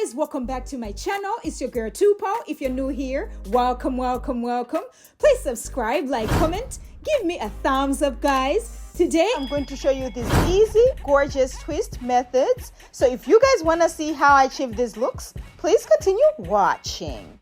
guys, welcome back to my channel. It's your girl Tupo. If you're new here, welcome. Please subscribe, like, comment, give me a thumbs up, guys. Today I'm going to show you these easy, gorgeous twist methods. So if you guys want to see how I achieve these looks, please continue watching.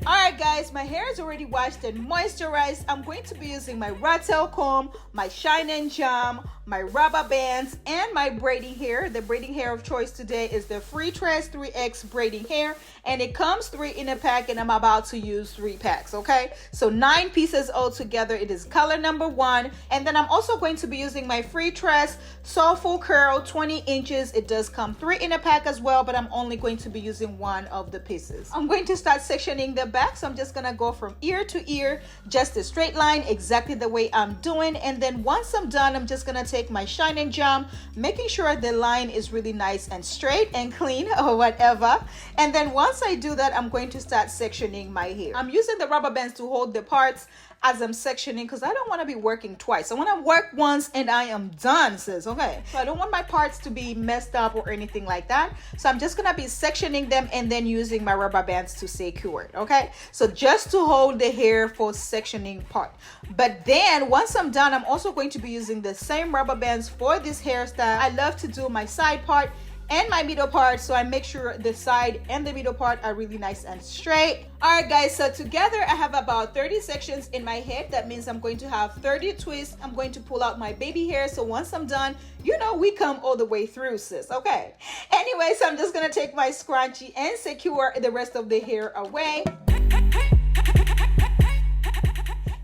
Alright guys, my hair is already washed and moisturized. I'm going to be using my Rockville comb, my shine and jam, my rubber bands, and my braiding hair. The braiding hair of choice today is the Freetress 3X braiding hair, and it comes 3 in a pack, and I'm about to use 3 packs, okay? So 9 pieces all together. It is color number 1, and then I'm also going to be using my Freetress Soulful Curl 20 inches. It does come 3 in a pack as well, but I'm only going to be using 1 of the pieces. I'm going to start sectioning the back, so I'm just gonna go from ear to ear, just a straight line, exactly the way I'm doing. And then once I'm done, I'm just gonna take my shine and jam, making sure the line is really nice and straight and clean or whatever. And then once I do that, I'm going to start sectioning my hair. I'm using the rubber bands to hold the parts as I'm sectioning because I don't want to be working twice. I want to work once and I am done, sis. Okay, so I don't want my parts to be messed up or anything like that. So I'm just gonna be sectioning them and then using my rubber bands to secure it. Okay, so just to hold the hair for sectioning part. But then once I'm done, I'm also going to be using the same rubber bands for this hairstyle. I love to do my side part and my middle part, so I make sure the side and the middle part are really nice and straight. All right guys, so together I have about 30 sections in my head. That means I'm going to have 30 twists. I'm going to pull out my baby hair, so once I'm done, you know, we come all the way through, sis. Okay, anyway, so I'm just gonna take my scrunchie and secure the rest of the hair away.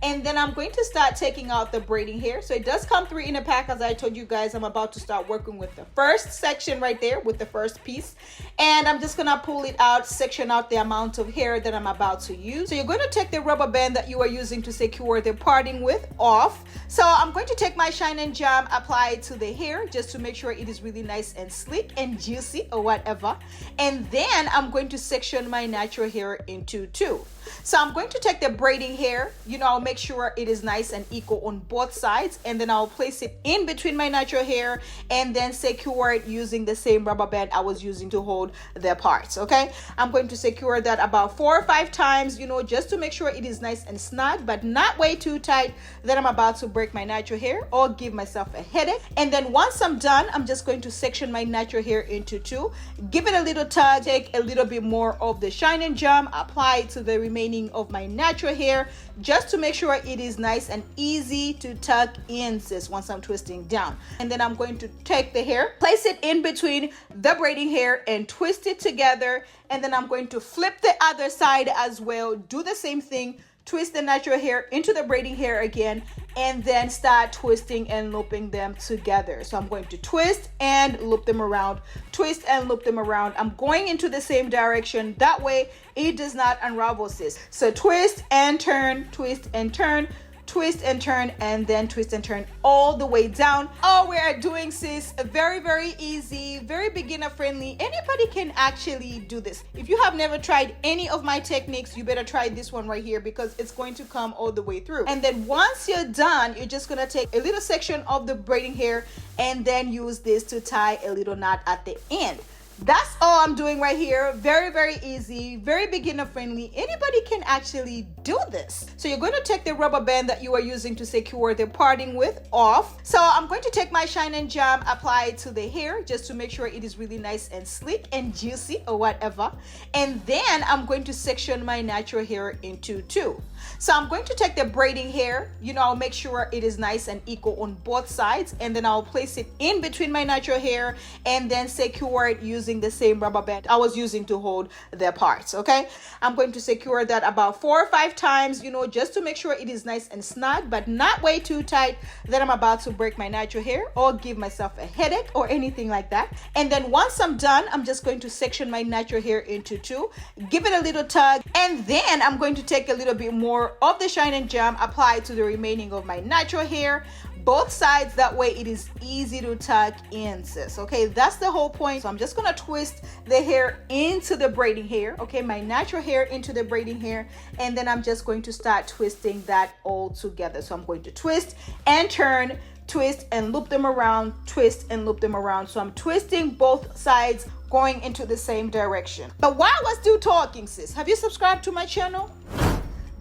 And then I'm going to start taking out the braiding hair. So it does come 3 in a pack. As I told you guys, I'm about to start working with the first section right there with the first piece. And I'm just gonna pull it out, section out the amount of hair that I'm about to use. So you're going to take the rubber band that you are using to secure the parting with off. So I'm going to take my shine and jam, apply it to the hair just to make sure it is really nice and sleek and juicy or whatever. And then I'm going to section my natural hair into 2. So I'm going to take the braiding hair, you know, I'll make sure it is nice and equal on both sides, and then I'll place it in between my natural hair and then secure it using the same rubber band I was using to hold the parts. Okay, I'm going to secure that about 4 or 5 times, you know, just to make sure it is nice and snug but not way too tight that I'm about to break my natural hair or give myself a headache. And then once I'm done, I'm just going to section my natural hair into 2, give it a little tug, take a little bit more of the shine and jam, apply it to the remaining of my natural hair just to make sure it is nice and easy to tuck in, sis, once I'm twisting down. And then I'm going to take the hair, place it in between the braiding hair and twist it together. And then I'm going to flip the other side as well, do the same thing, twist the natural hair into the braiding hair again, and then start twisting and looping them together. So I'm going to twist and loop them around, twist and loop them around. I'm going into the same direction. That way it does not unravel, sis. So twist and turn, twist and turn, twist and turn, and then twist and turn all the way down. All we are doing, sis, very easy, very beginner friendly. Anybody can actually do this. If you have never tried any of my techniques, you better try this one right here because it's going to come all the way through. And then once you're done, you're just gonna take a little section of the braiding hair and then use this to tie a little knot at the end. That's all I'm doing right here. Very easy, very beginner friendly. Anybody can actually do this. So you're going to take the rubber band that you are using to secure the parting with off. So I'm going to take my shine and jam, apply it to the hair just to make sure it is really nice and sleek and juicy or whatever. And then I'm going to section my natural hair into 2. So I'm going to take the braiding hair, you know, I'll make sure it is nice and equal on both sides, and then I'll place it in between my natural hair and then secure it using the same rubber band I was using to hold the parts. Okay, I'm going to secure that about 4 or 5 times, you know, just to make sure it is nice and snug but not way too tight that I'm about to break my natural hair or give myself a headache or anything like that. And then once I'm done, I'm just going to section my natural hair into 2, give it a little tug, and then I'm going to take a little bit more of the shine and jam, apply it to the remaining of my natural hair, both sides, that way it is easy to tuck in, sis. Okay, that's the whole point. So I'm just gonna twist the hair into the braiding hair, okay, my natural hair into the braiding hair, and then I'm just going to start twisting that all together. So I'm going to twist and turn, twist and loop them around, twist and loop them around. So I'm twisting both sides going into the same direction. But while I was still talking, sis, have you subscribed to my channel?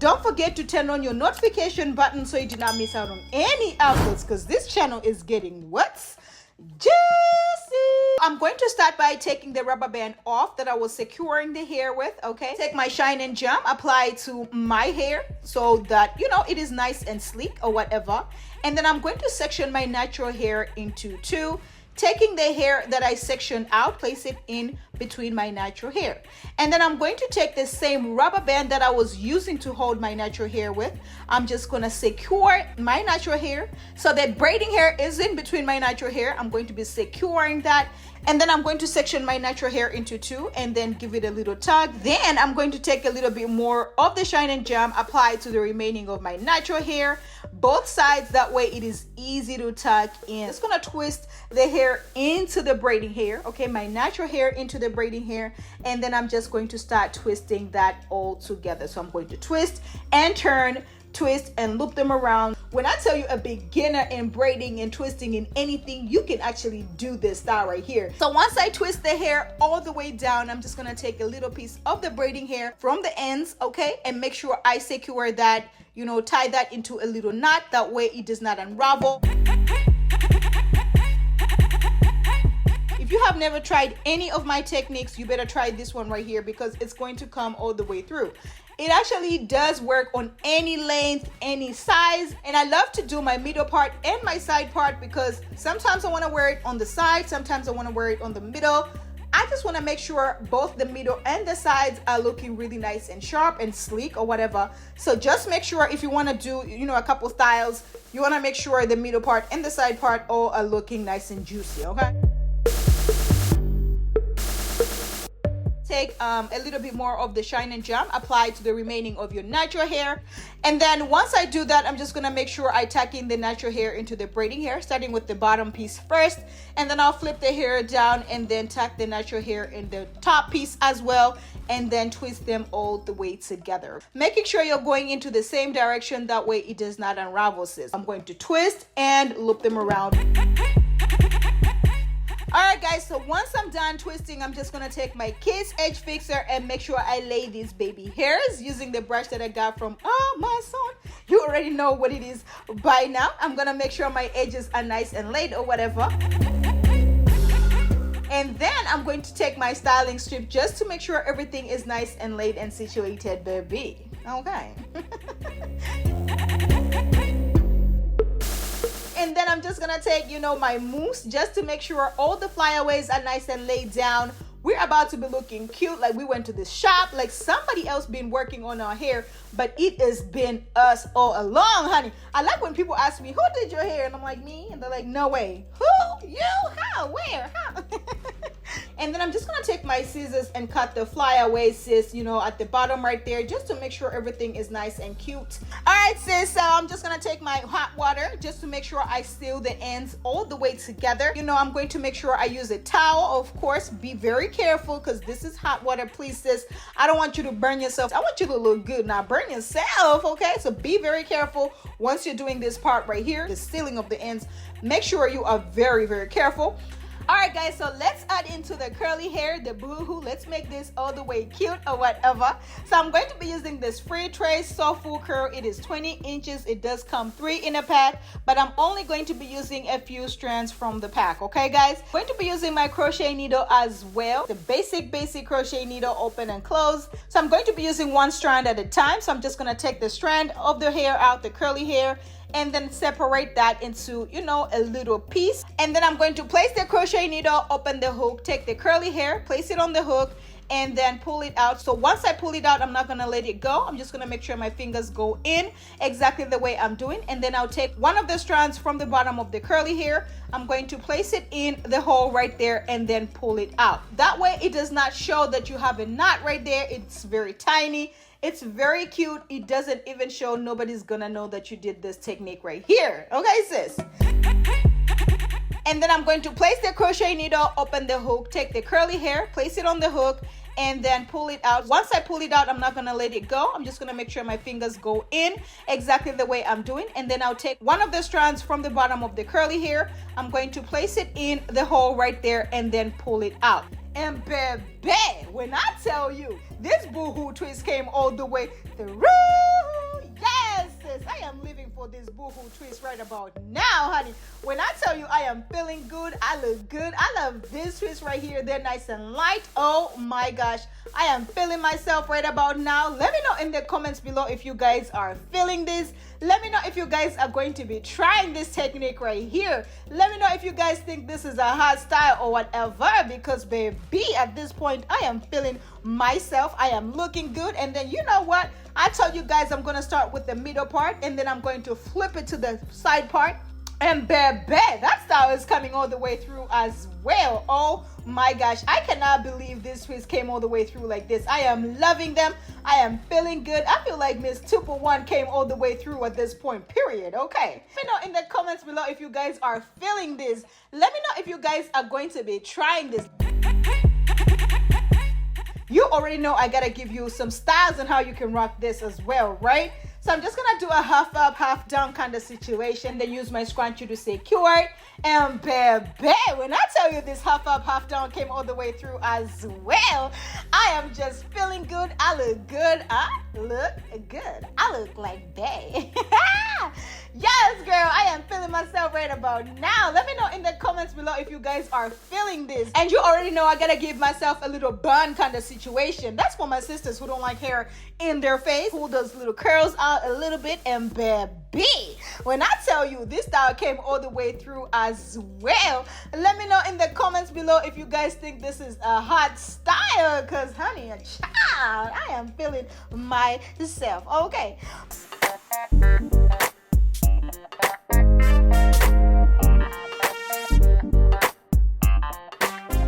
Don't forget to turn on your notification button so you do not miss out on any uploads, because this channel is getting what's juicy. I'm going to start by taking the rubber band off that I was securing the hair with, okay? Take my shine and jump, apply it to my hair so that, you know, it is nice and sleek or whatever. And then I'm going to section my natural hair into two. Taking the hair that I sectioned out, place it in between my natural hair. And then I'm going to take the same rubber band that I was using to hold my natural hair with. I'm just going to secure my natural hair so that braiding hair is in between my natural hair. I'm going to be securing that. And then I'm going to section my natural hair into two and then give it a little tug. Then I'm going to take a little bit more of the shine and jam, apply it to the remaining of my natural hair, both sides, that way it is easy to tuck in. Just gonna twist the hair into the braiding hair, okay, my natural hair into the braiding hair, and then I'm just going to start twisting that all together. So I'm going to twist and turn, twist and loop them around. When I tell you a beginner in braiding and twisting in anything, you can actually do this style right here. So once I twist the hair all the way down, I'm just gonna take a little piece of the braiding hair from the ends, okay, and make sure I secure that, you know, tie that into a little knot, that way it does not unravel. If you have never tried any of my techniques, you better try this one right here, because it's going to come all the way through. It actually does work on any length, any size, and I love to do my middle part and my side part, because sometimes I want to wear it on the side, sometimes I want to wear it on the middle. I just want to make sure both the middle and the sides are looking really nice and sharp and sleek or whatever. So just make sure, if you want to do, you know, a couple styles, you want to make sure the middle part and the side part all are looking nice and juicy, okay? Take a little bit more of the shine and jam, apply to the remaining of your natural hair. And then once I do that, I'm just gonna make sure I tuck in the natural hair into the braiding hair, starting with the bottom piece first, and then I'll flip the hair down and then tuck the natural hair in the top piece as well, and then twist them all the way together, making sure you're going into the same direction, that way it does not unravel, sis. I'm going to twist and loop them around. All right, guys, so once I'm done twisting, I'm just gonna take my Kids Edge Fixer and make sure I lay these baby hairs using the brush that I got from Amazon. You already know what it is by now. I'm gonna make sure my edges are nice and laid or whatever. And then I'm going to take my styling strip just to make sure everything is nice and laid and situated, baby. Okay. And then I'm just gonna take, you know, my mousse just to make sure all the flyaways are nice and laid down. We're about to be looking cute, like we went to the shop, like somebody else been working on our hair, but it has been us all along, honey. I like when people ask me, who did your hair? And I'm like, me? And they're like, no way. Who? You? How? Where? How? And then I'm just gonna take my scissors and cut the flyaway, sis, you know, at the bottom right there, just to make sure everything is nice and cute. All right, sis, so I'm just gonna take my hot water just to make sure I seal the ends all the way together. You know, I'm going to make sure I use a towel, of course. Be very careful, because this is hot water, please, sis. I don't want you to burn yourself. I want you to look good, not burn yourself, okay? So be very careful once you're doing this part right here, the sealing of the ends. Make sure you are very, very careful. All right, guys, so let's add into the curly hair, the boohoo. Let's make this all the way cute or whatever. So I'm going to be using this Freetress soft full curl. It is 20 inches. It does come 3 in a pack, but I'm only going to be using a few strands from the pack, okay, guys? I'm going to be using my crochet needle as well, the basic crochet needle, open and close. So I'm going to be using 1 strand at a time. So I'm just going to take the strand of the hair out, the curly hair, and then separate that into, you know, a little piece. And then I'm going to place the crochet needle, open the hook, take the curly hair, place it on the hook, and then pull it out. So once I pull it out, I'm not gonna let it go. I'm just gonna make sure my fingers go in exactly the way I'm doing. And then I'll take one of the strands from the bottom of the curly hair. I'm going to place it in the hole right there and then pull it out. That way it does not show that you have a knot right there. It's very tiny. It's very cute. It doesn't even show. Nobody's gonna know that you did this technique right here. Okay, sis? And then I'm going to place the crochet needle, open the hook, take the curly hair, place it on the hook, and then pull it out. Once I pull it out, I'm not gonna let it go. I'm just gonna make sure my fingers go in exactly the way I'm doing. And then I'll take one of the strands from the bottom of the curly hair. I'm going to place it in the hole right there and then pull it out. And baby, when I tell you, this boohoo twist came all the way through. Yes, sis, I am living for this boohoo twist right about now, honey. When I tell you I am feeling good, I look good. I love this twist right here. They're nice and light. Oh my gosh, I am feeling myself right about now. Let me know in the comments below if you guys are feeling this. Let me know if you guys are going to be trying this technique right here. Let me know if you guys think this is a hot style or whatever, because baby, at this point, I am feeling myself. I am looking good. And then you know what? I told you guys I'm going to start with the middle part and then I'm going to flip it to the side part. And baby, that style is coming all the way through as well. Oh my gosh, I cannot believe this twist came all the way through like this. I am loving them. I am feeling good. I feel like Miss Tupo1 came all the way through at this point, period. Okay. Let me know in the comments below if you guys are feeling this. Let me know if you guys are going to be trying this. You already know I gotta give you some styles and how you can rock this as well, right? So I'm just gonna do a half up, half down kind of situation, then use my scrunchie to secure it. And baby, when I tell you this half up, half down came all the way through as well, I am just feeling good. I look good. I look good. I look like bae. Yes, girl, I am feeling myself right about now. Let me know in the comments below if you guys are feeling this. And you already know I gotta give myself a little bun kind of situation. That's for my sisters who don't like hair in their face. Pull those little curls out a little bit. And baby, when I tell you this style came all the way through as well. Let me know in the comments below if you guys think this is a hot style, because honey, child, I am feeling myself. Okay.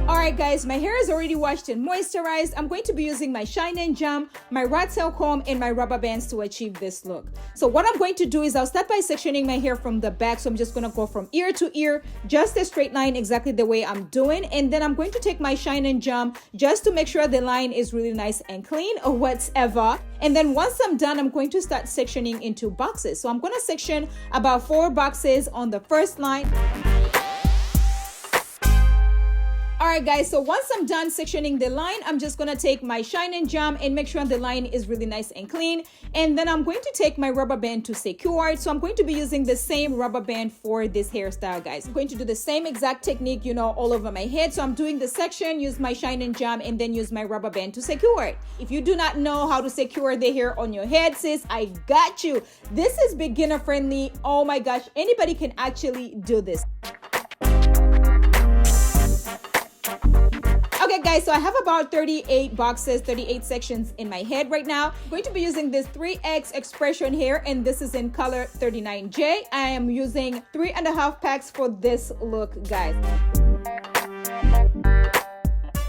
Alright guys, my hair is already washed and moisturized. I'm going to be using my Shine and Jam, my rat tail comb, and my rubber bands to achieve this look. So what I'm going to do is I'll start by sectioning my hair from the back. So I'm just going to go from ear to ear, just a straight line exactly the way I'm doing. And then I'm going to take my Shine and Jam just to make sure the line is really nice and clean or whatever. And then once I'm done, I'm going to start sectioning into boxes. So I'm going to section about 4 boxes on the first line. Alright guys, so once I'm done sectioning the line, I'm just going to take my Shine and Jam and make sure the line is really nice and clean. And then I'm going to take my rubber band to secure it. So I'm going to be using the same rubber band for this hairstyle, guys. I'm going to do the same exact technique, you know, all over my head. So I'm doing the section, use my Shine and Jam, and then use my rubber band to secure it. If you do not know how to secure the hair on your head, sis, I got you. This is beginner friendly. Oh my gosh, anybody can actually do this. Okay guys, so I have about 38 boxes, 38 sections in my head right now. I'm going to be using this 3X expression here, and this is in color 39J. I am using 3.5 packs for this look, guys.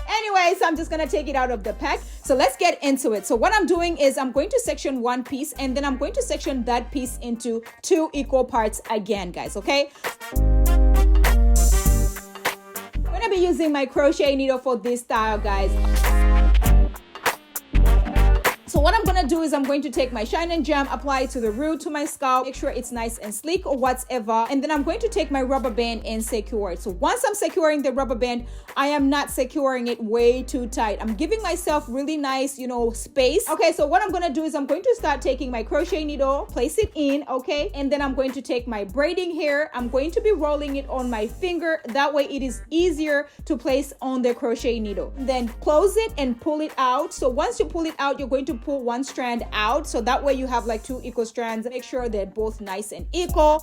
Anyways, I'm just gonna take it out of the pack. So let's get into it. So what I'm doing is I'm going to section one piece, and then I'm going to section that piece into 2 equal parts again, guys, okay? I'm gonna be using my crochet needle for this style, guys. So what I'm gonna do is I'm going to take my Shine and Jam, apply it to the root, to my scalp, make sure it's nice and sleek or whatever. And then I'm going to take my rubber band and secure it. So once I'm securing the rubber band, I am not securing it way too tight. I'm giving myself really nice, you know, space. Okay, so what I'm gonna do is I'm going to start taking my crochet needle, place it in, okay? And then I'm going to take my braiding hair. I'm going to be rolling it on my finger. That way it is easier to place on the crochet needle. Then close it and pull it out. So once you pull it out, you're going to pull one strand out, so that way you have like 2 equal strands. Make sure they're both nice and equal.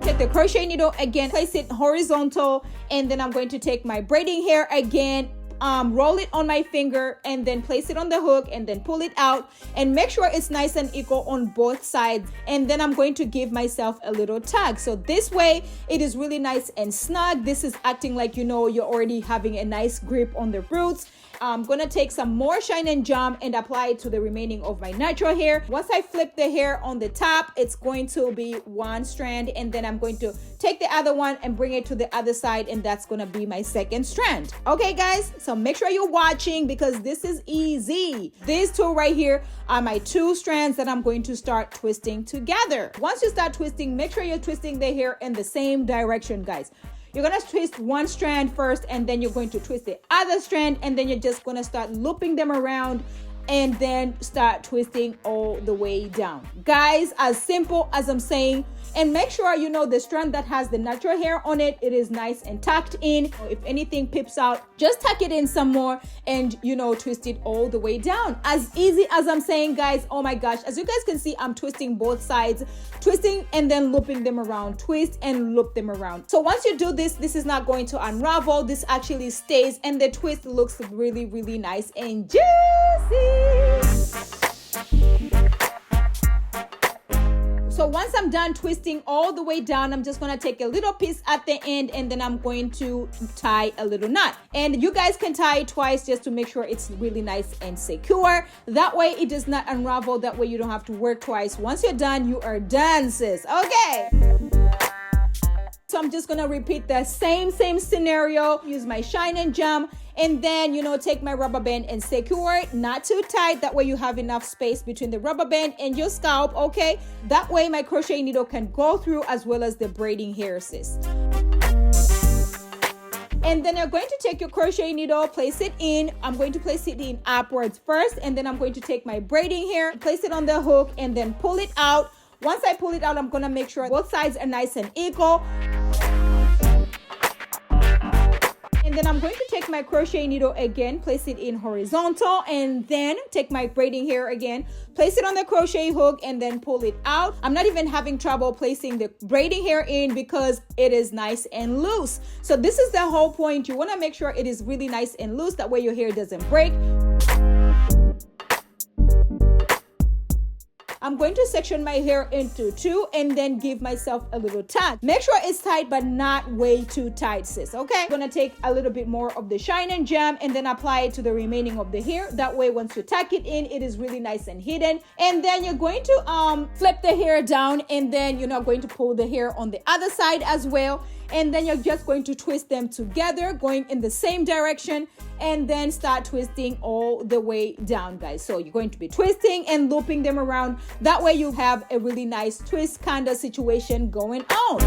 Take the crochet needle again, place it horizontal, and then I'm going to take my braiding hair again, roll it on my finger and then place it on the hook and then pull it out and make sure it's nice and equal on both sides. And then I'm going to give myself a little tug. So this way it is really nice and snug. This is acting like, you know, you're already having a nice grip on the roots. I'm gonna take some more shine and jump and apply it to the remaining of my natural hair. Once I flip the hair on the top, it's going to be one strand, and then I'm going to take the other one and bring it to the other side, and that's gonna be my second strand. Okay guys, so make sure you're watching because this is easy. These two right here are my two strands that I'm going to start twisting together. Once you start twisting, make sure you're twisting the hair in the same direction, guys. You're gonna twist one strand first, and then you're going to twist the other strand, and then you're just gonna start looping them around and then start twisting all the way down. Guys, as simple as I'm saying, and make sure you know the strand that has the natural hair on it, it is nice and tucked in. If anything pips out, just tuck it in some more and, you know, twist it all the way down. As easy as I'm saying, guys. Oh my gosh, as you guys can see, I'm twisting both sides, twisting and then looping them around, twist and loop them around. So once you do this, this is not going to unravel. This actually stays, and the twist looks really, really nice and juicy. So once I'm done twisting all the way down, I'm just gonna take a little piece at the end, and then I'm going to tie a little knot. And you guys can tie it twice just to make sure it's really nice and secure. That way it does not unravel. That way you don't have to work twice. Once you're done, you are done, sis. Okay. So I'm just gonna repeat the same scenario. Use my shine and jump, and then, you know, take my rubber band and secure it, not too tight. That way you have enough space between the rubber band and your scalp, okay? That way my crochet needle can go through, as well as the braiding hair, sis. And then you're going to take your crochet needle, place it in. I'm going to place it in upwards first, and then I'm going to take my braiding hair, place it on the hook, and then pull it out. Once I pull it out, I'm gonna make sure both sides are nice and equal. And then I'm going to take my crochet needle again, place it in horizontal, and then take my braiding hair again, place it on the crochet hook, and then pull it out. I'm not even having trouble placing the braiding hair in because it is nice and loose. So this is the whole point. You want to make sure it is really nice and loose. That way your hair doesn't break. I'm going to section my hair into two and then give myself a little tug. Make sure it's tight, but not way too tight, sis, okay? I'm gonna take a little bit more of the shine and jam and then apply it to the remaining of the hair. That way, once you tuck it in, it is really nice and hidden. And then you're going to flip the hair down, and then you're not going to pull the hair on the other side as well. And then you're just going to twist them together, going in the same direction, and then start twisting all the way down, guys. So you're going to be twisting and looping them around. That way you have a really nice twist kind of situation going on.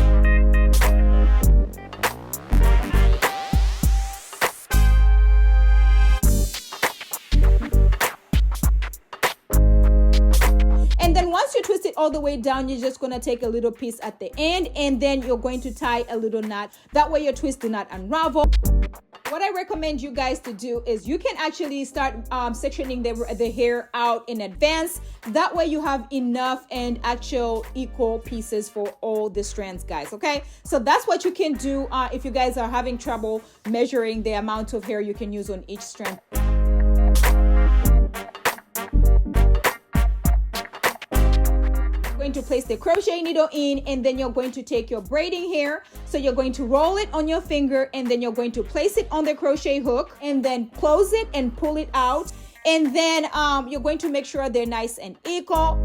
And then once you twist it all the way down, you're just going to take a little piece at the end, and then you're going to tie a little knot. That way your twist do not unravel. What I recommend you guys to do is you can actually start sectioning the hair out in advance. That way you have enough and actual equal pieces for all the strands, guys, okay? So that's what you can do if you guys are having trouble measuring the amount of hair you can use on each strand. Going to place the crochet needle in, and then you're going to take your braiding hair. So you're going to roll it on your finger, and then you're going to place it on the crochet hook, and then close it and pull it out. And then you're going to make sure they're nice and equal.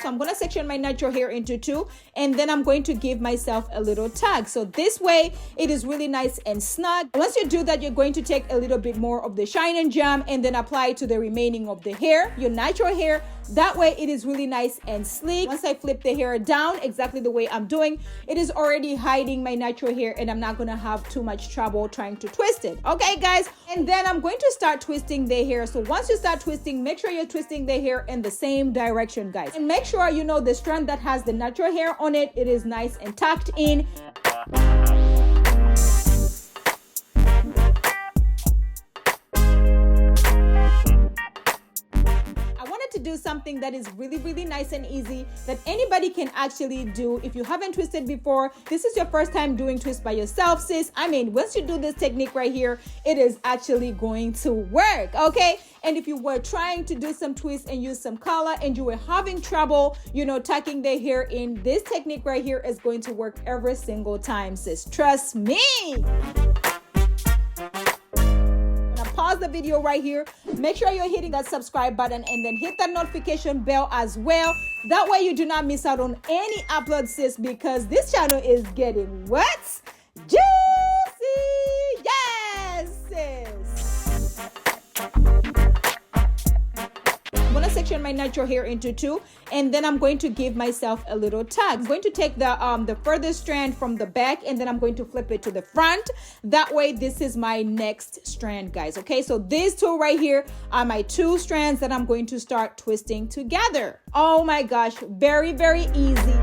I'm going to section my natural hair into two, and then I'm going to give myself a little tug. So this way it is really nice and snug. Once you do that, you're going to take a little bit more of the shine and jam and then apply it to the remaining of the hair, your natural hair. That way it is really nice and sleek. Once I flip the hair down exactly the way I'm doing, it is already hiding my natural hair, and I'm not going to have too much trouble trying to twist it. Okay, guys? And then I'm going to start twisting the hair. So once you start twisting, make sure you're twisting the hair in the same direction, guys. And make sure you know the strand that has the natural hair on it, it is nice and tucked in. to do is something that is really, really nice and easy that anybody can actually do. If you haven't twisted before, this is your first time doing twist by yourself, sis. I mean, once you do this technique right here, it is actually going to work, okay? And if you were trying to do some twists and use some color and you were having trouble, you know, tucking the hair in, this technique right here is going to work every single time, sis. Trust me. Pause the video right here. Make sure you're hitting that subscribe button and then hit that notification bell as well. That way you do not miss out on any uploads, sis, because this channel is getting what? Juicy! Yes, sis! I'm going to section my natural hair into two, and then I'm going to give myself a little tug. I'm going to take the furthest strand from the back, and then I'm going to flip it to the front. That way, this is my next strand, guys. Okay, so these two right here are my two strands that I'm going to start twisting together. Oh my gosh, very, very easy.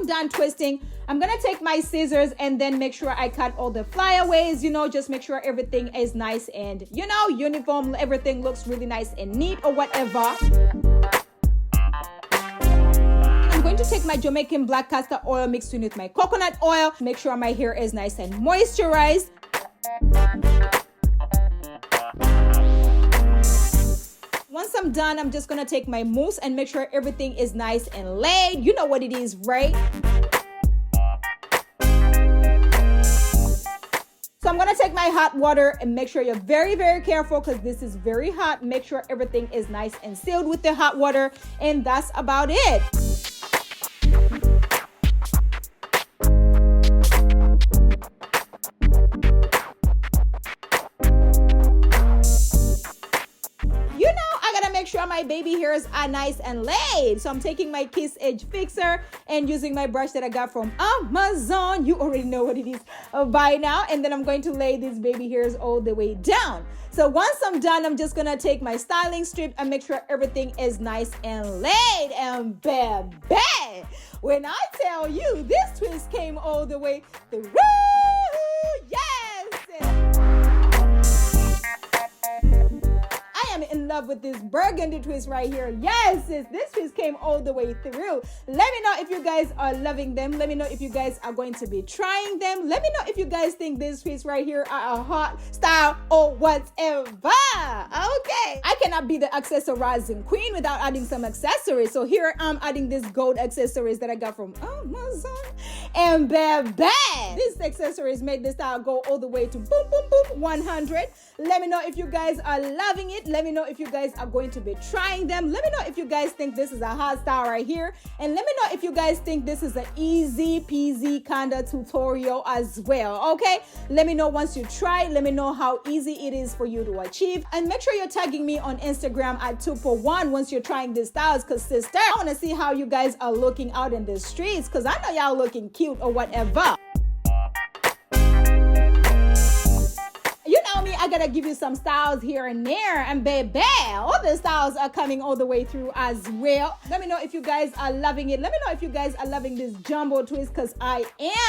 Done twisting, I'm gonna take my scissors and then make sure I cut all the flyaways, you know, just make sure everything is nice and, you know, uniform, everything looks really nice and neat or whatever. I'm going to take my Jamaican black castor oil mixed in with my coconut oil, make sure my hair is nice and moisturized. Once I'm done, I'm just gonna take my mousse and make sure everything is nice and laid. You know what it is, right? So I'm gonna take my hot water and make sure you're very, very careful because this is very hot. Make sure everything is nice and sealed with the hot water, and that's about it. Make sure my baby hairs are nice and laid. So I'm taking my Kiss Edge Fixer and using my brush that I got from Amazon. You already know what it is by now. And then I'm going to lay these baby hairs all the way down. So once I'm done, I'm just gonna take my styling strip and make sure everything is nice and laid. And baby, when I tell you this twist came all the way through, yes! I am in love with this burgundy twist right here. Yes, sis, this twist came all the way through. Let me know if you guys are loving them. Let me know if you guys are going to be trying them. Let me know if you guys think this twist right here are a hot style or whatever. Okay, I cannot be the accessorizing queen without adding some accessories. So here I'm adding this gold accessories that I got from Amazon. And baby, these accessories made this style go all the way to boom, boom, boom, 100. Let me know if you guys are loving it. Let me know if you guys are going to be trying them. Let me know if you guys think this is a hot style right here. And let me know if you guys think this is an easy peasy kind of tutorial as well, okay? Let me know once you try. Let me know how easy it is for you to achieve. And make sure you're tagging me on Instagram at Tupo1 once you're trying these styles, because sister, I want to see how you guys are looking out in the streets, because I know y'all looking cute or whatever. I gotta give you some styles here and there, and baby, all the styles are coming all the way through as well. Let me know if you guys are loving it. Let me know if you guys are loving this jumbo twist, because I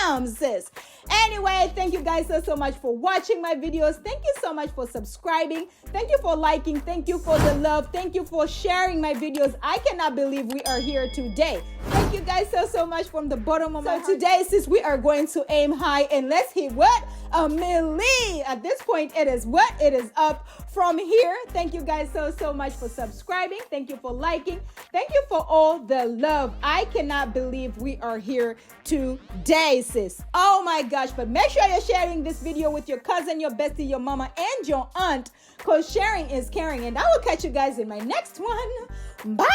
am, sis. Anyway, thank you guys so much for watching my videos. Thank you so much for subscribing. Thank you for liking. Thank you for the love. Thank you for sharing my videos. I cannot believe we are here today. Thank you guys so much from the bottom of my heart. Today, sis, we are going to aim high and let's hit what? A milli. At this point, it is what? It is up from here. Thank you guys so much for subscribing. Thank you for liking. Thank you for all the love. I cannot believe we are here today, sis. Oh my gosh. But make sure you're sharing this video with your cousin, your bestie, your mama, and your aunt, because sharing is caring. And I will catch you guys in my next one. Bye.